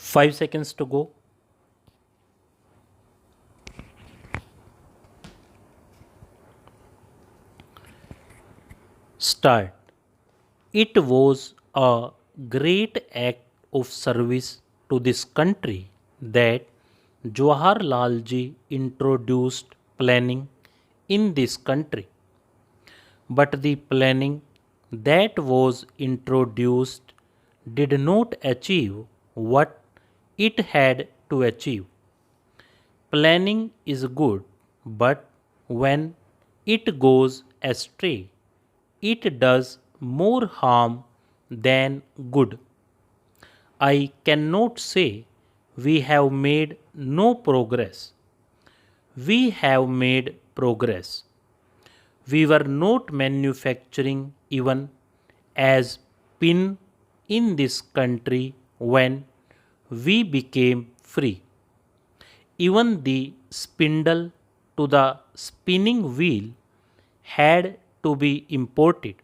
5 seconds to go. Start. It was a great act of service to this country that Jawaharlal ji introduced planning in this country. But the planning that was introduced did not achieve what it had to achieve. Planning is good, but when it goes astray, it does more harm than good. I cannot say we have made no progress. We have made progress. We were not manufacturing even as pin in this country when we became free. Even the spindle to the spinning wheel had to be imported.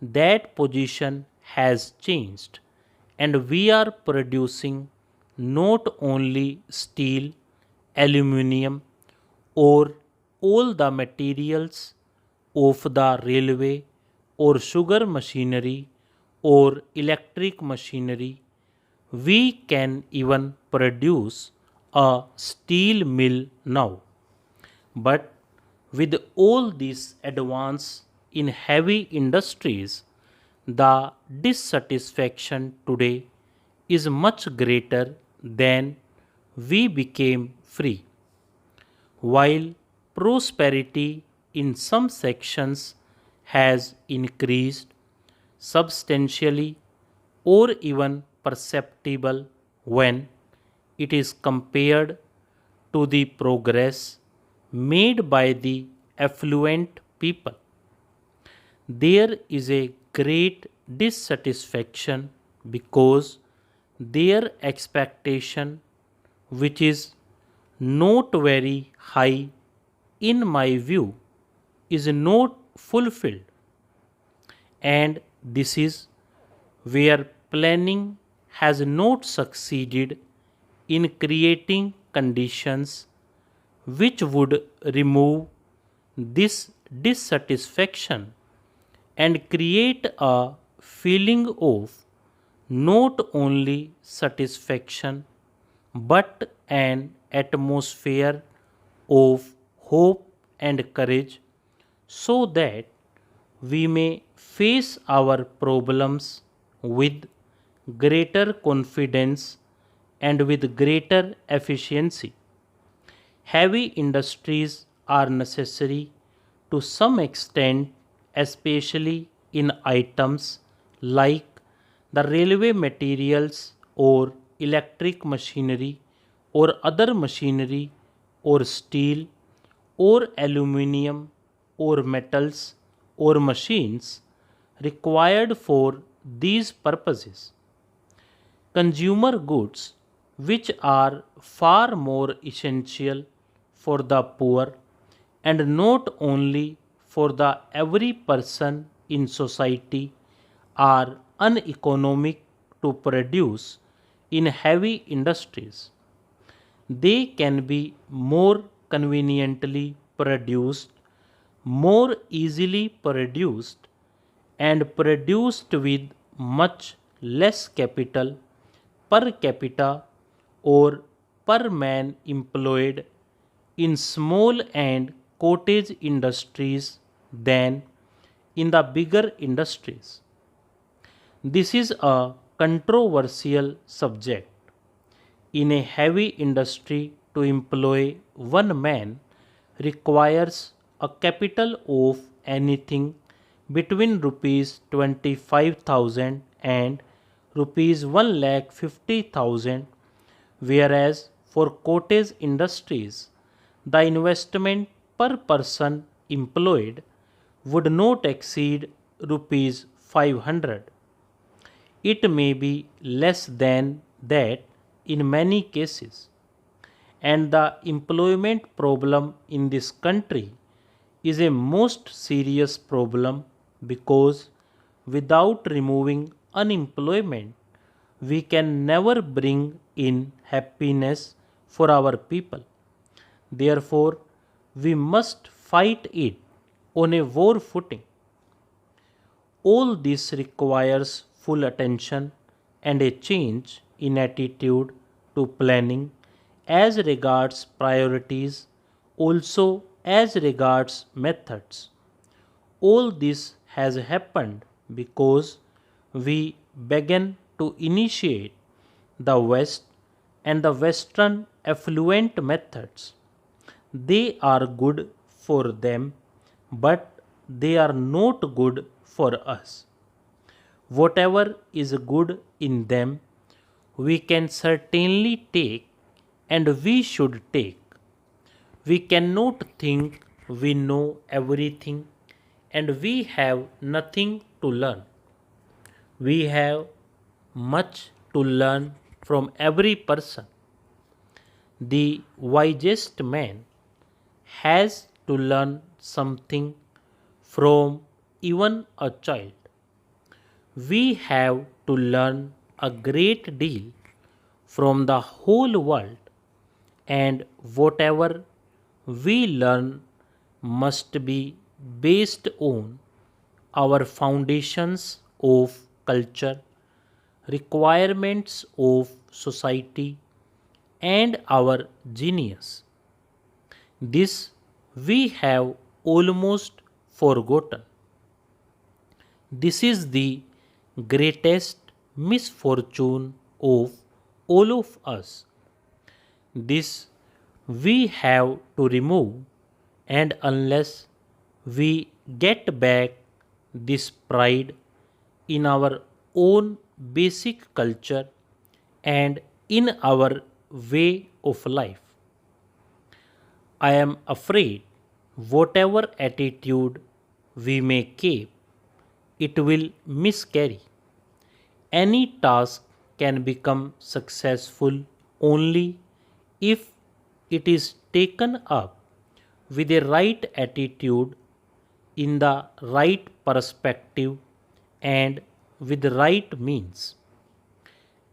That position has changed, and we are producing not only steel, aluminium, or all the materials of the railway or sugar machinery or electric machinery. We can even produce a steel mill now. But with all this advance in heavy industries, the dissatisfaction today is much greater than we became free. While prosperity in some sections has increased substantially or even perceptible when it is compared to the progress made by the affluent people. There is a great dissatisfaction because their expectation, which is not very high in my view, is not fulfilled. And this is where planning has not succeeded in creating conditions which would remove this dissatisfaction and create a feeling of not only satisfaction but an atmosphere of hope and courage so that we may face our problems with greater confidence and with greater efficiency. Heavy industries are necessary to some extent, especially in items like the railway materials or electric machinery or other machinery or steel or aluminium or metals or machines required for these purposes. Consumer goods, which are far more essential for the poor and not only for the every person in society, are uneconomic to produce in heavy industries. They can be more conveniently produced, more easily produced, and produced with much less capital per capita or per man employed in small and cottage industries than in the bigger industries. This is a controversial subject. In a heavy industry, to employ one man requires a capital of anything between rupees 25,000 and rupees 1,50,000, whereas for cottage industries, the investment per person employed would not exceed rupees 500. It may be less than that in many cases. And the employment problem in this country is a most serious problem because without removing unemployment, we can never bring in happiness for our people. Therefore, we must fight it on a war footing. All this requires full attention and a change in attitude to planning as regards priorities, also as regards methods. All this has happened because we began to initiate the West and the Western affluent methods. They are good for them, but they are not good for us. Whatever is good in them, we can certainly take and we should take. We cannot think we know everything and we have nothing to learn. We have much to learn from every person. The wisest man has to learn something from even a child. We have to learn a great deal from the whole world, and whatever we learn must be based on our foundations of culture, requirements of society, and our genius. This we have almost forgotten. This is the greatest misfortune of all of us. This we have to remove, and unless we get back this pride in our own basic culture and in our way of life, I am afraid whatever attitude we may keep, it will miscarry. Any task can become successful only if it is taken up with a right attitude, in the right perspective, and with the right means.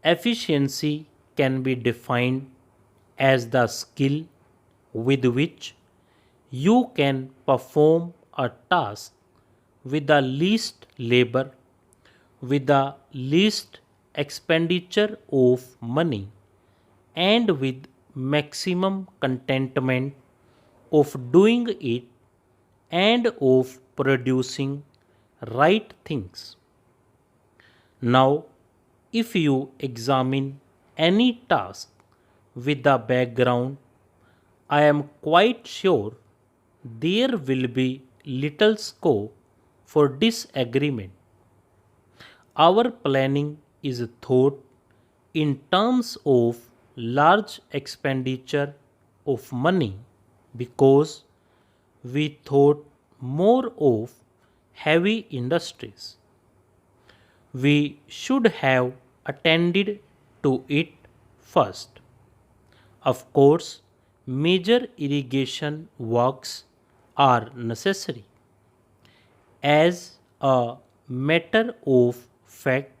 Efficiency can be defined as the skill with which you can perform a task with the least labor, with the least expenditure of money, and with maximum contentment of doing it and of producing right things. Now, if you examine any task with the background, I am quite sure there will be little scope for disagreement. Our planning is thought in terms of large expenditure of money because we thought more of heavy industries. We should have attended to it first. Of course, major irrigation works are necessary. As a matter of fact,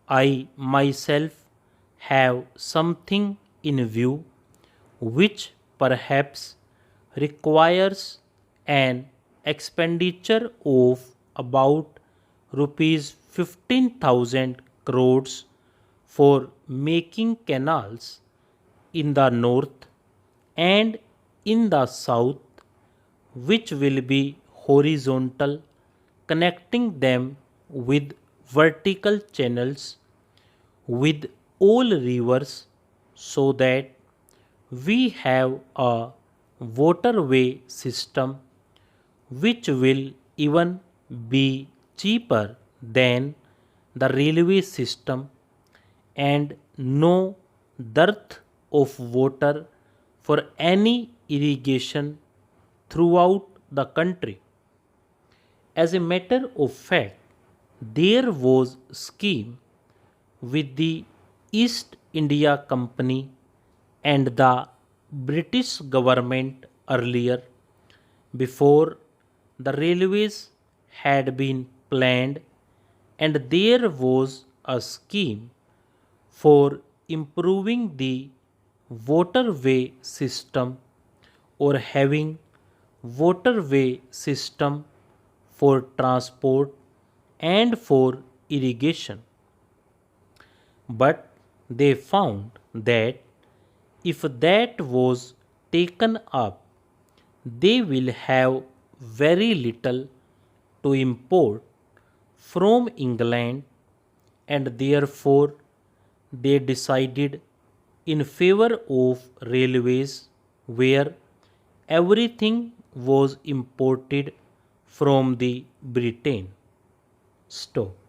I myself have something in view which perhaps requires an expenditure of about rupees 15,000 crores for making canals in the north and in the south, which will be horizontal, connecting them with vertical channels with all rivers, so that we have a waterway system which will even be cheaper than the railway system, and no dearth of water for any irrigation throughout the country. As a matter of fact, there was a scheme with the East India Company and the British government earlier, before the railways had been planned, and there was a scheme for improving the waterway system or having waterway system for transport and for irrigation. But they found that if that was taken up, they will have very little to import from England, and therefore they decided in favor of railways where everything was imported from the Britain. Stop.